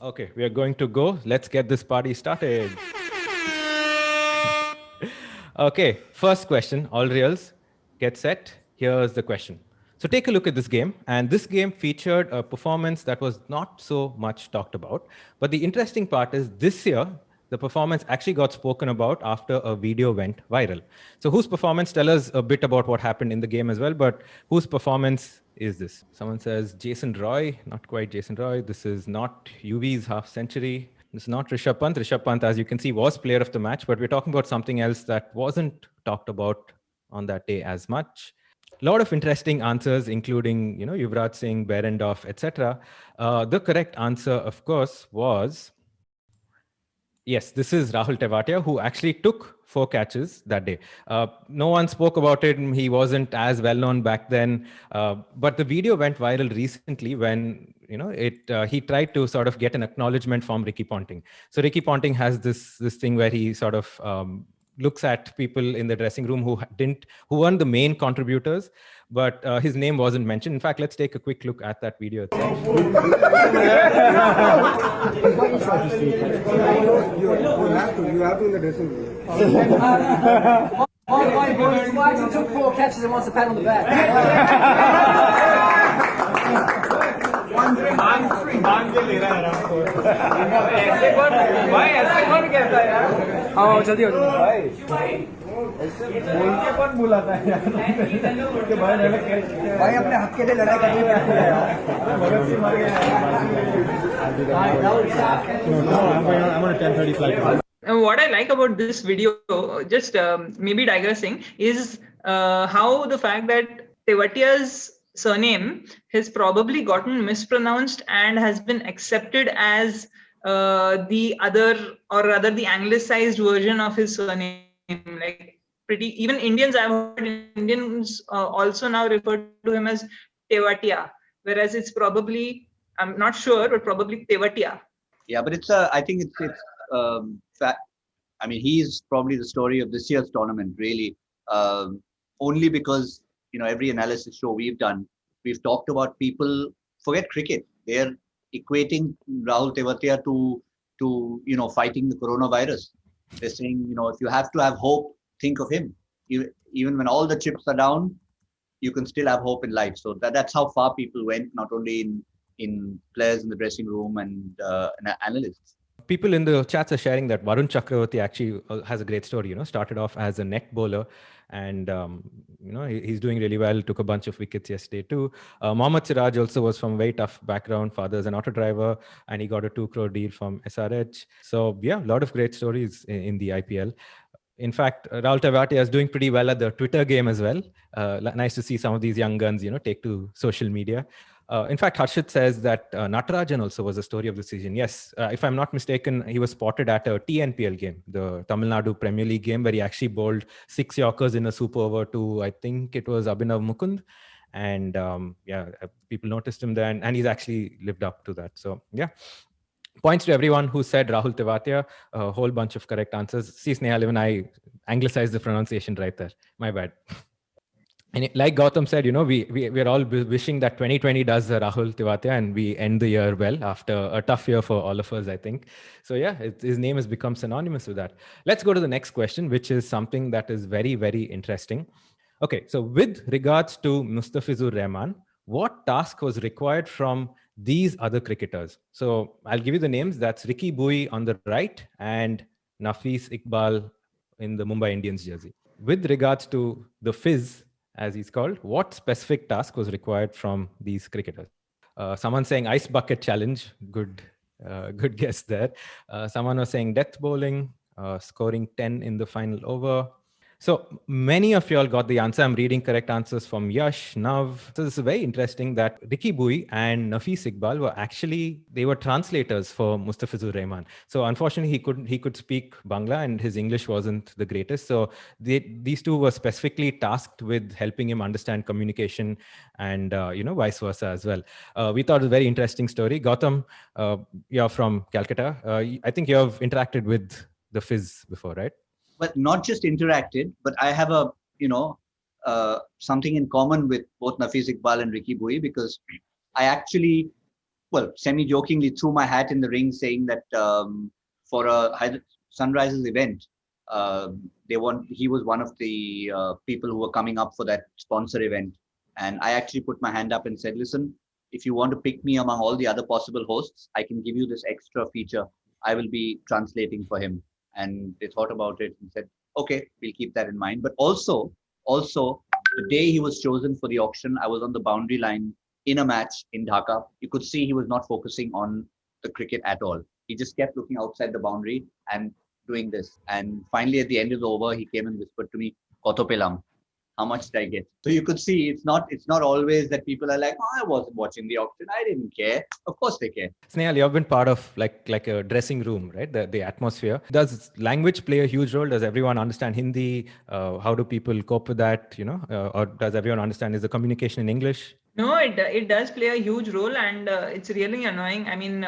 Okay, we are going to go. Let's get this party started. Okay, first question, all reals, get set. Here's the question. So take a look at this game, and this game featured a performance that was not so much talked about. But the interesting part is this year, the performance actually got spoken about after a video went viral. So whose performance? Tell us a bit about what happened in the game as well, but whose performance is this? Someone says Jason Roy, not quite Jason Roy. This is not UV's half century. It's not Rishabh Pant. Rishabh Pant, as you can see, was player of the match, but we're talking about something else that wasn't talked about on that day as much. A lot of interesting answers, including, Yuvraj Singh, Berendorf, etc. The correct answer, of course, was yes, this is Rahul Tewatia, who actually took 4 catches that day. No one spoke about it. He wasn't as well known back then. But the video went viral recently when, he tried to sort of get an acknowledgement from Ricky Ponting. So Ricky Ponting has this thing where he sort of looks at people in the dressing room who weren't the main contributors, but his name wasn't mentioned. In fact, let's take a quick look at that video itself. You have to in the dressing room. Why he took 4 catches and wants a pat on the back? जल्दी हो भाई अपने हक के लिए लड़ाई करनी पड़ती What I like about this video, just maybe digressing, is how the fact that Tewatia's surname has probably gotten mispronounced and has been accepted as the other, or rather the anglicized version of his surname. Like even Indians, I've heard Indians also now refer to him as Tewatia, whereas it's probably, I'm not sure, but probably Tewatia. Yeah, but I think it's I mean, he's probably the story of this year's tournament, really. Only because, every analysis show we've done, we've talked about people, forget cricket, they're equating Rahul Tewatia to fighting the coronavirus. They're saying, if you have to have hope, think of him. Even when all the chips are down, you can still have hope in life. So that's how far people went, not only in players in the dressing room and analysts. People in the chats are sharing that Varun Chakravarti actually has a great story. Started off as a neck bowler, and he's doing really well. Took a bunch of wickets yesterday too. Mohammad Siraj also was from a very tough background. Father's an auto driver, and he got a 2 crore deal from SRH. So yeah, a lot of great stories in the IPL. In fact, Rahul Tewatia is doing pretty well at the Twitter game as well. Nice to see some of these young guns, take to social media. In fact, Harshit says that Natarajan also was a story of the season. Yes, if I'm not mistaken, he was spotted at a TNPL game, the Tamil Nadu Premier League game, where he actually bowled 6 Yorkers in a super over to, I think it was Abhinav Mukund. And people noticed him then, and he's actually lived up to that. So yeah. Points to everyone who said Rahul Tewatia, a whole bunch of correct answers. See, Snehal, even I anglicized the pronunciation right there. My bad. And like Gautam said, we're all wishing that 2020 does Rahul Tewatia and we end the year well after a tough year for all of us, I think. So yeah, his name has become synonymous with that. Let's go to the next question, which is something that is very, very interesting. Okay, so with regards to Mustafizur Rahman, what task was required from these other cricketers? So I'll give you the names. That's Ricky Bowie on the right and Nafis Iqbal in the Mumbai Indians jersey. With regards to the Fizz, as he's called, what specific task was required from these cricketers? Someone saying ice bucket challenge. Good guess there. Someone was saying death bowling, scoring 10 in the final over. So many of you all got the answer. I'm reading correct answers from Yash, Nav. So this is very interesting that Ricky Bowie and Nafis Iqbal were translators for Mustafizur Rahman. So unfortunately, he could speak Bangla and his English wasn't the greatest. So these two were specifically tasked with helping him understand communication and, vice versa as well. We thought it was a very interesting story. Gautam, you're from Calcutta. I think you have interacted with the Fizz before, right? But not just interacted, but I have something in common with both Nafis Iqbal and Ricky Bowie, because I actually well, semi-jokingly threw my hat in the ring, saying that for a Sunrisers event, he was one of the people who were coming up for that sponsor event. And I actually put my hand up and said, listen, if you want to pick me among all the other possible hosts, I can give you this extra feature. I will be translating for him. And they thought about it and said, okay, we'll keep that in mind. But also, the day he was chosen for the auction, I was on the boundary line in a match in Dhaka. You could see he was not focusing on the cricket at all. He just kept looking outside the boundary and doing this. And finally, at the end of the over, he came and whispered to me, "Koto pelam? How much did I get?" So you could see it's not always that people are like, "Oh, I wasn't watching the auction. I didn't care." Of course they care. Snehal, you've been part of like a dressing room, right? The atmosphere. Does language play a huge role? Does everyone understand Hindi? How do people cope with that? Or does everyone understand? Is the communication in English? No, it does play a huge role, and it's really annoying. I mean,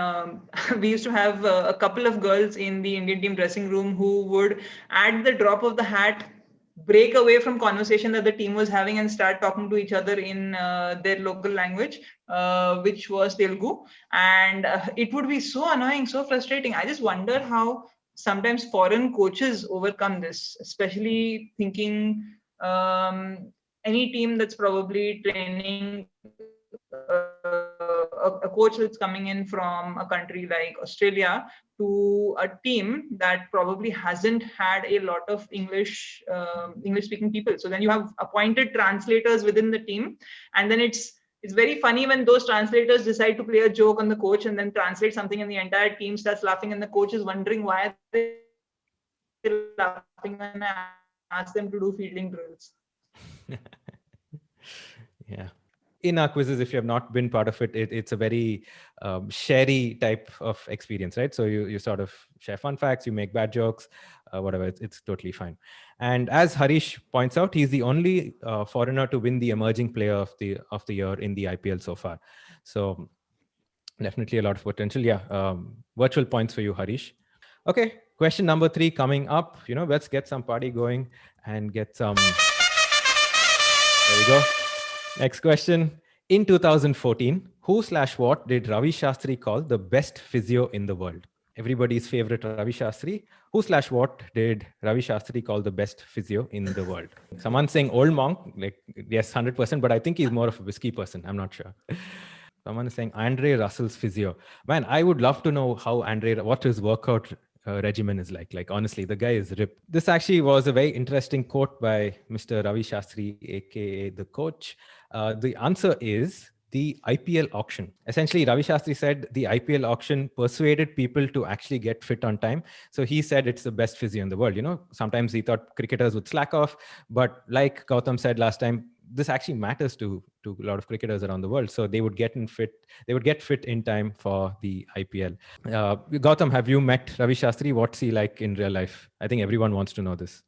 we used to have a couple of girls in the Indian team dressing room who would, at the drop of the hat, break away from conversation that the team was having and start talking to each other in their local language, which was Telugu, and it would be so annoying, so frustrating. I just wonder how sometimes foreign coaches overcome this, especially thinking any team that's probably training a coach that's coming in from a country like Australia to a team that probably hasn't had a lot of English speaking people. So then you have appointed translators within the team, and then it's very funny when those translators decide to play a joke on the coach and then translate something, and the entire team starts laughing, and the coach is wondering why they're laughing when I ask them to do fielding drills. Yeah. In our quizzes, if you have not been part of it, it's a very sharey type of experience, right? So you sort of share fun facts, you make bad jokes, whatever. It's totally fine. And as Harish points out, he's the only foreigner to win the emerging player of the year in the IPL so far. So definitely a lot of potential. Yeah, virtual points for you, Harish. Okay, question number 3 coming up. Let's get some party going and get some. There we go. Next question. In 2014, who/what did Ravi Shastri call the best physio in the world? Everybody's favorite Ravi Shastri. Who/what did Ravi Shastri call the best physio in the world? Someone saying old monk, like yes, 100%, but I think he's more of a whiskey person. I'm not sure. Someone is saying Andre Russell's physio. Man, I would love to know what his workout regimen is like. Like, honestly, the guy is ripped. This actually was a very interesting quote by Mr. Ravi Shastri, aka the coach. The answer is the IPL auction. Essentially, Ravi Shastri said the IPL auction persuaded people to actually get fit on time. So he said it's the best physio in the world. Sometimes he thought cricketers would slack off, but like Gautam said last time, this actually matters to a lot of cricketers around the world. So they would get fit in time for the IPL. Gautam, have you met Ravi Shastri? What's he like in real life? I think everyone wants to know this.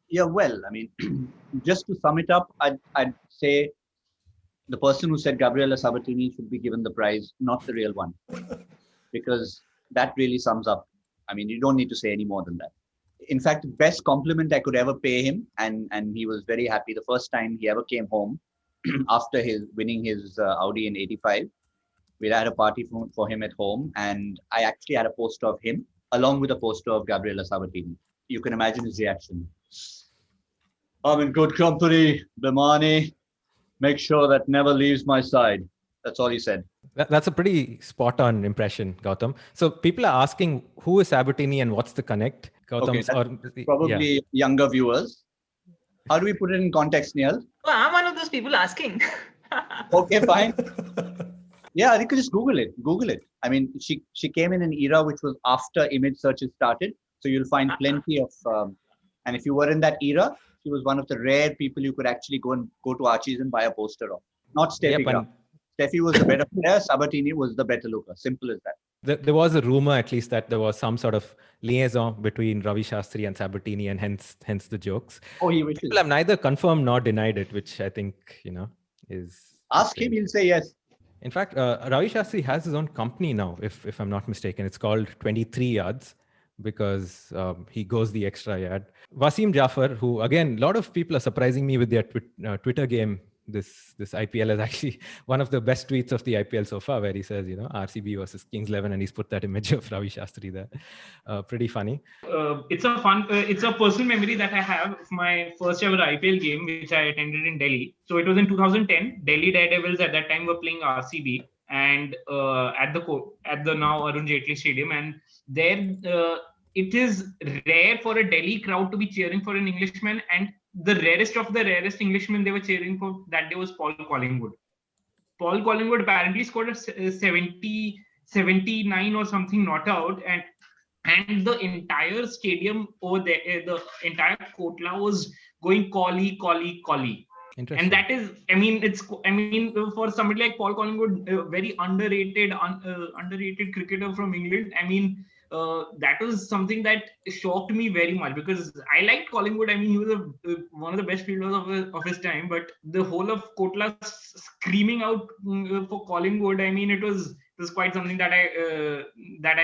Yeah, well, I mean, just to sum it up, I'd say the person who said Gabriela Sabatini should be given the prize, not the real one, because that really sums up. I mean, you don't need to say any more than that. In fact, the best compliment I could ever pay him, and he was very happy the first time he ever came home after winning his Audi in '85. We had a party for him at home, and I actually had a poster of him along with a poster of Gabriela Sabatini. You can imagine his reaction. I'm in good company, Bhimani. Make sure that never leaves my side. That's all he said. That's a pretty spot on impression, Gautam. So people are asking who is Sabatini and what's the connect? Gautam, okay, probably younger viewers. How do we put it in context, Snehal? Oh, I'm one of those people asking. Okay, fine. Yeah, you could just Google it. I mean, she came in an era which was after image searches started. So you'll find plenty of, and if you were in that era, she was one of the rare people you could actually go to Archie's and buy a poster of. Not Steffi. Yep, Steffi was the better player. Sabatini was the better looker. Simple as that. There was a rumor, at least, that there was some sort of liaison between Ravi Shastri and Sabatini, and hence the jokes. Oh, he wishes. People have neither confirmed nor denied it, which I think is. Ask him; he'll say yes. In fact, Ravi Shastri has his own company now, if I'm not mistaken. It's called 23 Yards. Because he goes the extra yard. Wasim Jafar, who again, a lot of people are surprising me with their Twitter game this IPL is actually one of the best tweets of the IPL so far, where he says, RCB versus Kings 11, and he's put that image of Ravi Shastri there. Pretty funny. It's a personal memory that I have of my first ever IPL game, which I attended in Delhi. So it was in 2010. Delhi Daredevils at that time were playing RCB, and at the now Arun Jaitley Stadium, and there it is rare for a Delhi crowd to be cheering for an Englishman, and the rarest of the rarest Englishman they were cheering for that day was Paul Collingwood. Paul Collingwood apparently scored a 79 or something not out, and the entire stadium over there, the entire Kotla was going Collie. And that is, for somebody like Paul Collingwood, a very underrated cricketer from England. That was something that shocked me very much, because I liked Collingwood. He was one of the best fielders of his time, but the whole of Kotla screaming out for Collingwood, it was quite something that I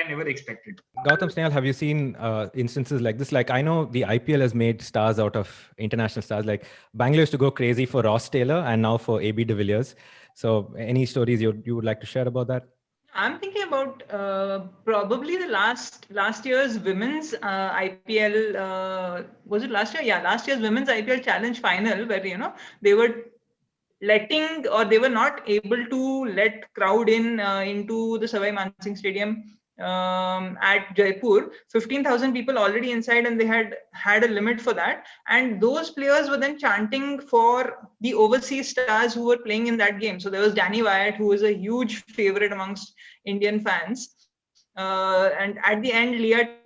never expected. Gautam, Snehal, have you seen instances like this? Like, I know the IPL has made stars out of international stars. Like, Bangalore used to go crazy for Ross Taylor, and now for AB de Villiers. So any stories you would like to share about that? I'm thinking about probably the last year's women's IPL. Was it last year? Yeah, last year's women's IPL Challenge final, where they were letting, or they were not able to let crowd into the Savai Mansingh Stadium at Jaipur. 15,000 people already inside, and they had a limit for that. And those players were then chanting for the overseas stars who were playing in that game. So there was Danny Wyatt, who was a huge favorite amongst Indian fans. And at the end, Leah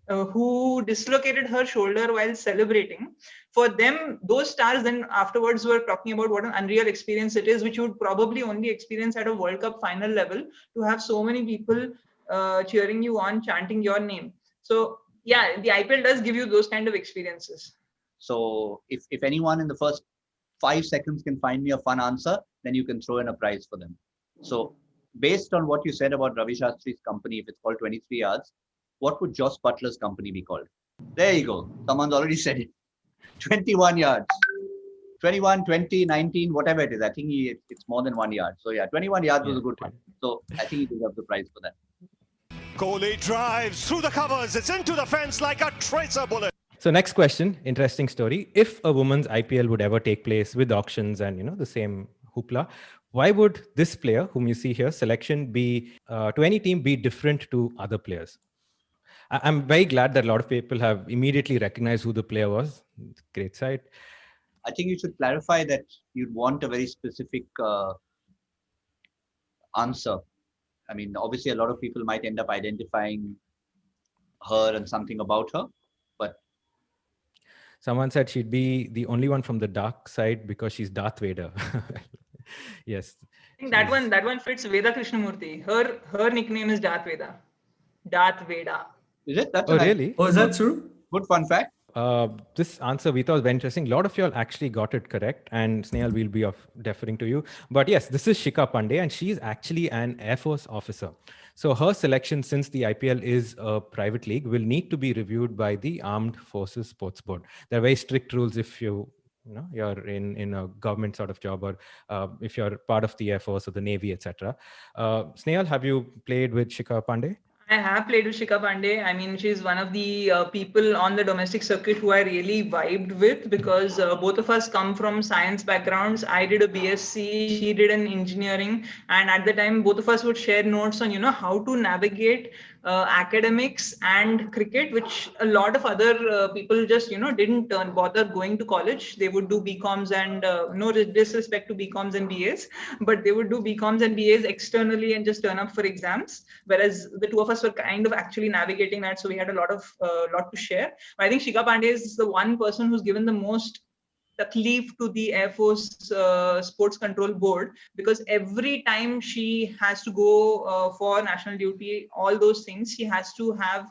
who dislocated her shoulder while celebrating. For them, those stars then afterwards were talking about what an unreal experience it is, which you would probably only experience at a World Cup final level, to have so many people cheering you on, chanting your name. So yeah, the IPL does give you those kind of experiences. So if anyone in the first 5 seconds can find me a fun answer, then you can throw in a prize for them. So based on what you said about Ravi Shastri's company, if it's called 23 Yards, what would Joss Butler's company be called? There you go. Someone's already said it. 21 yards. 21, 20, 19, whatever it is. I think it's more than 1 yard. So yeah, 21 yards was a good one. So I think he deserves the prize for that. Kohli drives through the covers. It's into the fence like a tracer bullet. So next question, interesting story. If a women's IPL would ever take place with auctions and the same hoopla, why would this player, whom you see here, selection be to any team be different to other players? I'm very glad that a lot of people have immediately recognized who the player was. Great sight. I think you should clarify that you'd want a very specific answer. Obviously, a lot of people might end up identifying her and something about her, but someone said she'd be the only one from the dark side because she's Darth Vader. Yes. I think that one fits Veda Krishnamurthy. Her nickname is Darth Vader. Darth Vader. Is it? That's really? Oh, is that true? Good fun fact. This answer we thought was very interesting. A lot of you all actually got it correct, and Snehal will be deferring to you. But yes, this is Shikha Pandey, and she's actually an Air Force officer. So her selection, since the IPL is a private league, will need to be reviewed by the Armed Forces Sports Board. There are very strict rules if you're in a government sort of job, or if you're part of the Air Force or the Navy, etc. Snehal, have you played with Shikha Pandey? I have played with Shikha Pandey. She's one of the people on the domestic circuit who I really vibed with, because both of us come from science backgrounds. I did a BSc, she did an engineering, and at the time both of us would share notes on how to navigate academics and cricket, which a lot of other people just didn't bother going to college. They would do BComs, and no disrespect to BComs and BAs, but they would do BComs and BAs externally and just turn up for exams, whereas the two of us were kind of actually navigating that, so we had a lot to share. But I think Shikha Pandey is the one person who's given the most taklif to the Air Force Sports Control Board, because every time she has to go for national duty, all those things, she has to have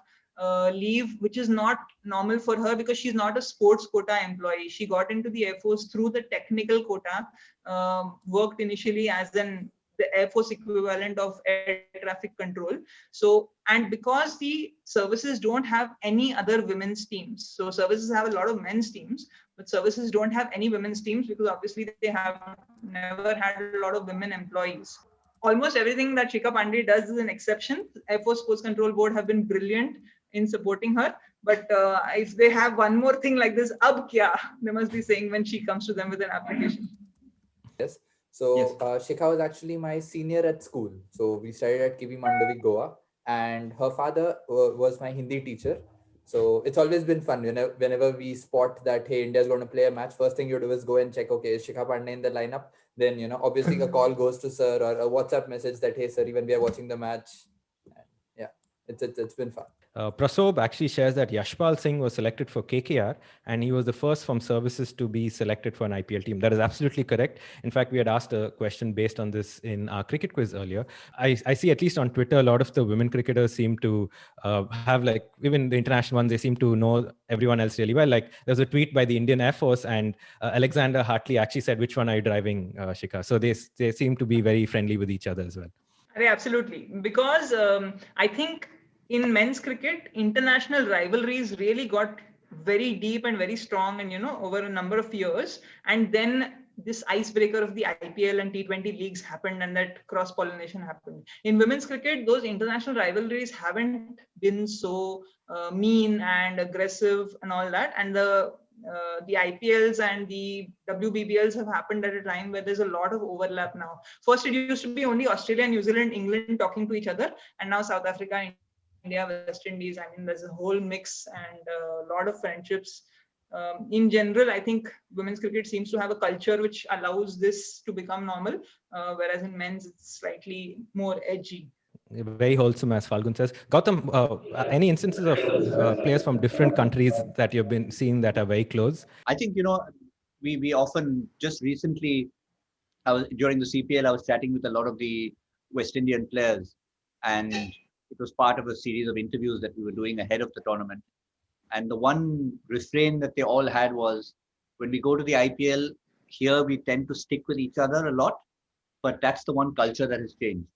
leave, which is not normal for her, because she's not a sports quota employee. She got into the Air Force through the technical quota, worked initially as the Air Force equivalent of air traffic control. So, and because the services don't have any other women's teams, so services have a lot of men's teams, but services don't have any women's teams because obviously they have never had a lot of women employees. Almost everything that Shikha Pandey does is an exception. Air Force Sports Control Board have been brilliant in supporting her. But if they have one more thing like this, ab kya, they must be saying when she comes to them with an application. Yes. So Shikha was actually my senior at school. So we studied at Kivi Mandavi, Goa, and her father was my Hindi teacher. So it's always been fun. Whenever we spot that, hey, India's going to play a match, first thing you do is go and check, okay, is Shikha Pandey in the lineup? Then, obviously a call goes to sir or a WhatsApp message that, hey, sir, even we are watching the match. And yeah, it's been fun. Prasob actually shares that Yashpal Singh was selected for KKR and he was the first from services to be selected for an IPL team. That is absolutely correct. In fact, we had asked a question based on this in our cricket quiz earlier. I see, at least on Twitter, a lot of the women cricketers seem to have, like, even the international ones, they seem to know everyone else really well. Like, there's a tweet by the Indian Air Force and Alexander Hartley actually said, which one are you driving, Shikha? So they seem to be very friendly with each other as well. Absolutely. Because I think in men's cricket, international rivalries really got very deep and very strong and, over a number of years. And then this icebreaker of the IPL and T20 leagues happened and that cross-pollination happened. In women's cricket, those international rivalries haven't been so mean and aggressive and all that. And the IPLs and the WBBLs have happened at a time where there's a lot of overlap now. First, it used to be only Australia, New Zealand, England talking to each other, and now South Africa, India, West Indies. I mean, there's a whole mix and a lot of friendships. In general, I think women's cricket seems to have a culture which allows this to become normal, whereas in men's, it's slightly more edgy. Very wholesome, as Falgun says. Gautam, any instances of players from different countries that you've been seeing that are very close? I think, we often, just recently, during the CPL, I was chatting with a lot of the West Indian players, and it was part of a series of interviews that we were doing ahead of the tournament. And the one refrain that they all had was, when we go to the IPL, here we tend to stick with each other a lot, but that's the one culture that has changed.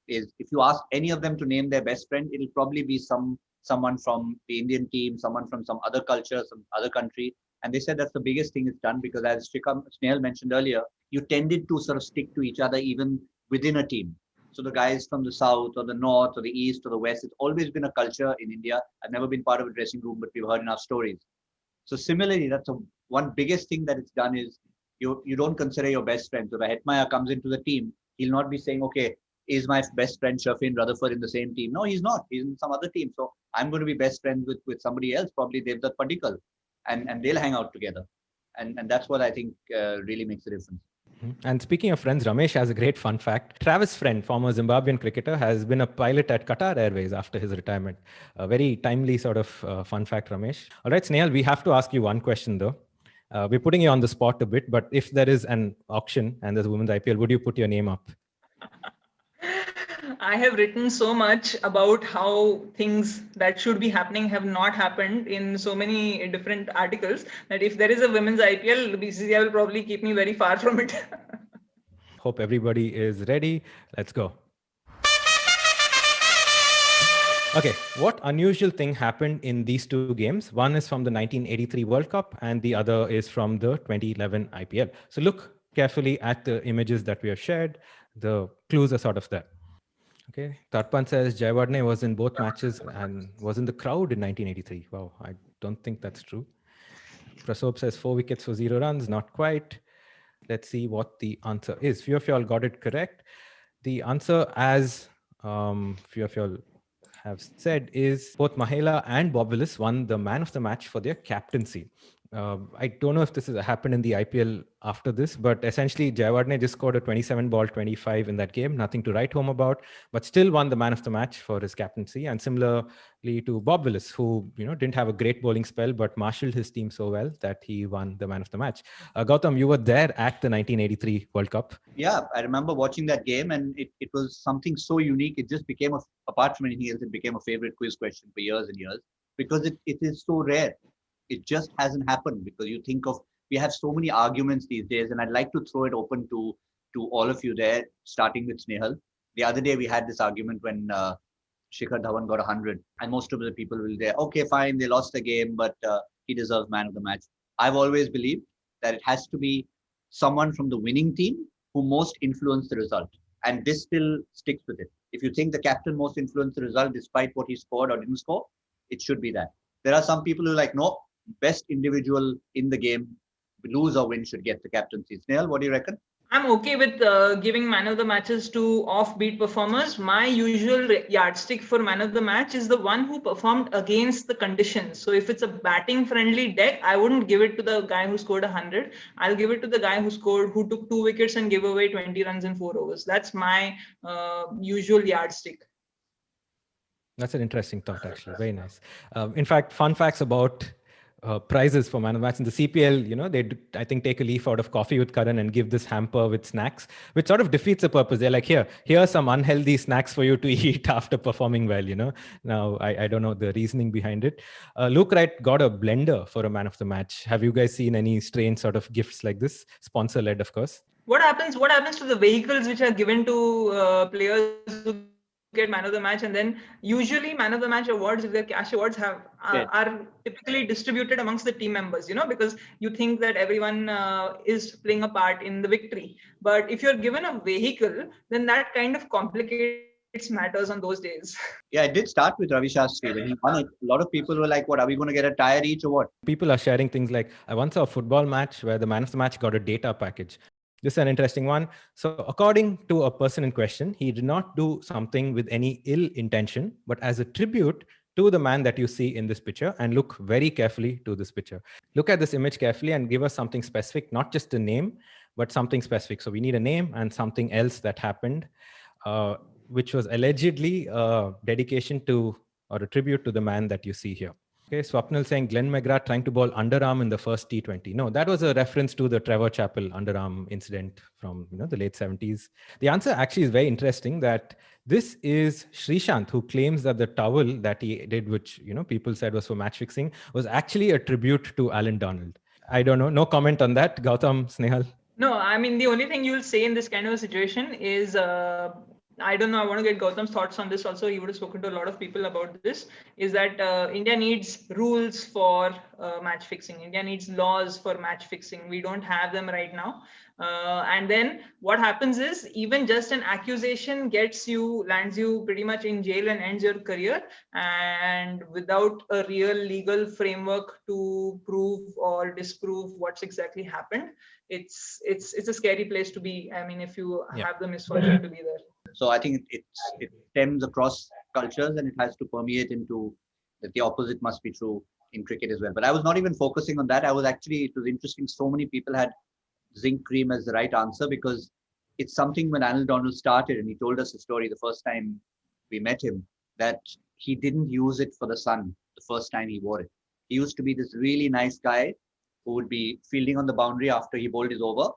Is if you ask any of them to name their best friend, it'll probably be someone from the Indian team, someone from some other culture, some other country. And they said that's the biggest thing it's done, because as Snehal mentioned earlier, you tended to sort of stick to each other even within a team. So the guys from the south or the north or the east or the west, it's always been a culture in India. I've never been part of a dressing room, but we've heard enough stories. So similarly, that's one biggest thing that it's done is you don't consider your best friend. So if Hetmaya comes into the team, he'll not be saying, okay, is my best friend Shafin Rutherford in the same team? No, he's not. He's in some other team. So I'm going to be best friends with somebody else, probably Devdutt Padikkal, and they'll hang out together. And that's what I think really makes a difference. And speaking of friends, Ramesh has a great fun fact. Travis Friend, former Zimbabwean cricketer, has been a pilot at Qatar Airways after his retirement. A very timely sort of fun fact, Ramesh. All right, Snehal, we have to ask you one question though. We're putting you on the spot a bit, but if there is an auction and there's a women's IPL, would you put your name up? I have written so much about how things that should be happening have not happened in so many different articles that if there is a women's IPL, the BCCI will probably keep me very far from it. Hope everybody is ready. Let's go. Okay, what unusual thing happened in these two games? One is from the 1983 World Cup and the other is from the 2011 IPL. So look carefully at the images that we have shared. The clues are sort of there. Okay, Tarpan says Jayawardene was in both matches and was in the crowd in 1983. Wow, I don't think that's true. Prasob says 4 wickets for 0 runs. Not quite. Let's see what the answer is. Few of y'all got it correct. The answer, as few of y'all have said, is both Mahela and Bob Willis won the man of the match for their captaincy. I don't know if this has happened in the IPL after this, but essentially Jayawardene just scored a 27 ball 25 in that game, nothing to write home about, but still won the man of the match for his captaincy. And similarly to Bob Willis, who didn't have a great bowling spell, but marshaled his team so well that he won the man of the match. Gautam, you were there at the 1983 World Cup. Yeah, I remember watching that game, and it was something so unique. It just became, apart from anything else, it became a favorite quiz question for years and years, because it is so rare. It just hasn't happened, because you think of, we have so many arguments these days, and I'd like to throw it open to to all of you there, starting with Snehal. The other day we had this argument when Shikhar Dhawan got 100, and most of the people will there, okay, fine, they lost the game, but he deserves man of the match. I've always believed that it has to be someone from the winning team who most influenced the result. And this still sticks with it. If you think the captain most influenced the result despite what he scored or didn't score, it should be that. There are some people who are like, no, best individual in the game, lose or win, should get the captaincy. Snehal, what do you reckon? I'm okay with giving man of the matches to offbeat performers. My usual yardstick for man of the match is the one who performed against the conditions. So if it's a batting friendly deck, I wouldn't give it to the guy who scored 100. I'll give it to the guy who took 2 wickets and gave away 20 runs in 4 overs. That's my usual yardstick. That's an interesting thought, actually. Very nice. In fact, fun facts about prizes for man of the match in the CPL, they I think take a leaf out of Coffee with Karan and give this hamper with snacks, which sort of defeats the purpose. They're like, here are some unhealthy snacks for you to eat after performing well. Now I don't know the reasoning behind it. Luke Wright got a blender for a man of the match. Have you guys seen any strange sort of gifts like this? Sponsor led, of course. What happens to the vehicles which are given to players who get man of the match? And then usually man of the match awards, if they're cash awards, are typically distributed amongst the team members, because you think that everyone is playing a part in the victory. But if you're given a vehicle, then that kind of complicates matters on those days. Yeah, it did start with Ravi Shastri. When he won it, a lot of people were like, what, are we going to get a tire each or what? People are sharing things like, I once saw a football match where the man of the match got a data package. This is an interesting one. So according to a person in question, he did not do something with any ill intention, but as a tribute to the man that you see in this picture. And look very carefully to this picture. Look at this image carefully and give us something specific, not just a name, but something specific. So we need a name and something else that happened, which was allegedly a dedication to or a tribute to the man that you see here. Okay, Swapnil saying Glenn McGrath trying to bowl underarm in the first T20. No, that was a reference to the Trevor Chappell underarm incident from the late 70s. The answer actually is very interesting, that this is Srishant, who claims that the towel that he did, which people said was for match fixing, was actually a tribute to Alan Donald. I don't know. No comment on that. Gautam, Snehal? No, I mean, the only thing you'll say in this kind of a situation is I don't know, I want to get Gautam's thoughts on this also. He would have spoken to a lot of people about this, is that India needs rules for match fixing. India needs laws for match fixing. We don't have them right now. And then what happens is, even just an accusation lands you pretty much in jail and ends your career. And without a real legal framework to prove or disprove what's exactly happened, it's a scary place to be. I mean, if you have the misfortune to be there. So I think it stems across cultures, and it has to permeate into that the opposite must be true in cricket as well. But I was not even focusing on that. It was interesting. So many people had zinc cream as the right answer, because it's something when Alan Donald started, and he told us the story the first time we met him, that he didn't use it for the sun the first time he wore it. He used to be this really nice guy who would be fielding on the boundary after he bowled his over,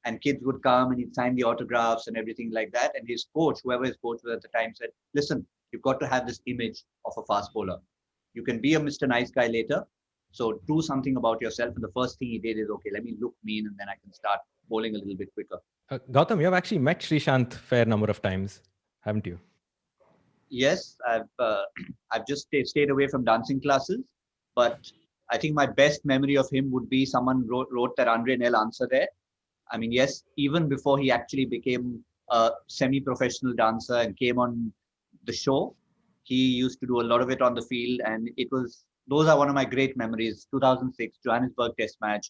and kids would come and he'd sign the autographs and everything like that. And his coach, whoever his coach was at the time, said, listen, you've got to have this image of a fast bowler. You can be a Mr. Nice Guy later. So do something about yourself. And the first thing he did is, okay, let me look mean, and then I can start bowling a little bit quicker. Gautam, you have actually met Srishant fair number of times, haven't you? Yes, I've just stayed away from dancing classes, but I think my best memory of him would be someone wrote that Andre Nell answer there. I mean, yes, even before he actually became a semi-professional dancer and came on the show, he used to do a lot of it on the field, and those are one of my great memories. 2006 Johannesburg Test match,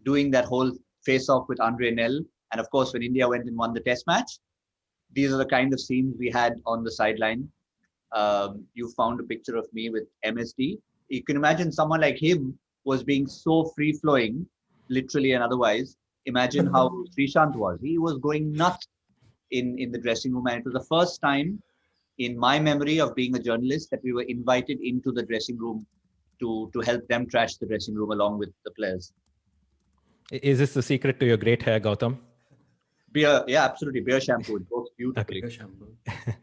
doing that whole face-off with Andre Nell, and of course when India went and won the Test match, these are the kind of scenes we had on the sideline. You found a picture of me with MSD. You can imagine someone like him was being so free-flowing, literally and otherwise. Imagine how Srishant was. He was going nuts in the dressing room, and it was the first time in my memory of being a journalist that we were invited into the dressing room to help them trash the dressing room along with the players. Is this the secret to your great hair, Gautam? Beer, yeah, absolutely. Beer shampoo. It works beautifully. Okay.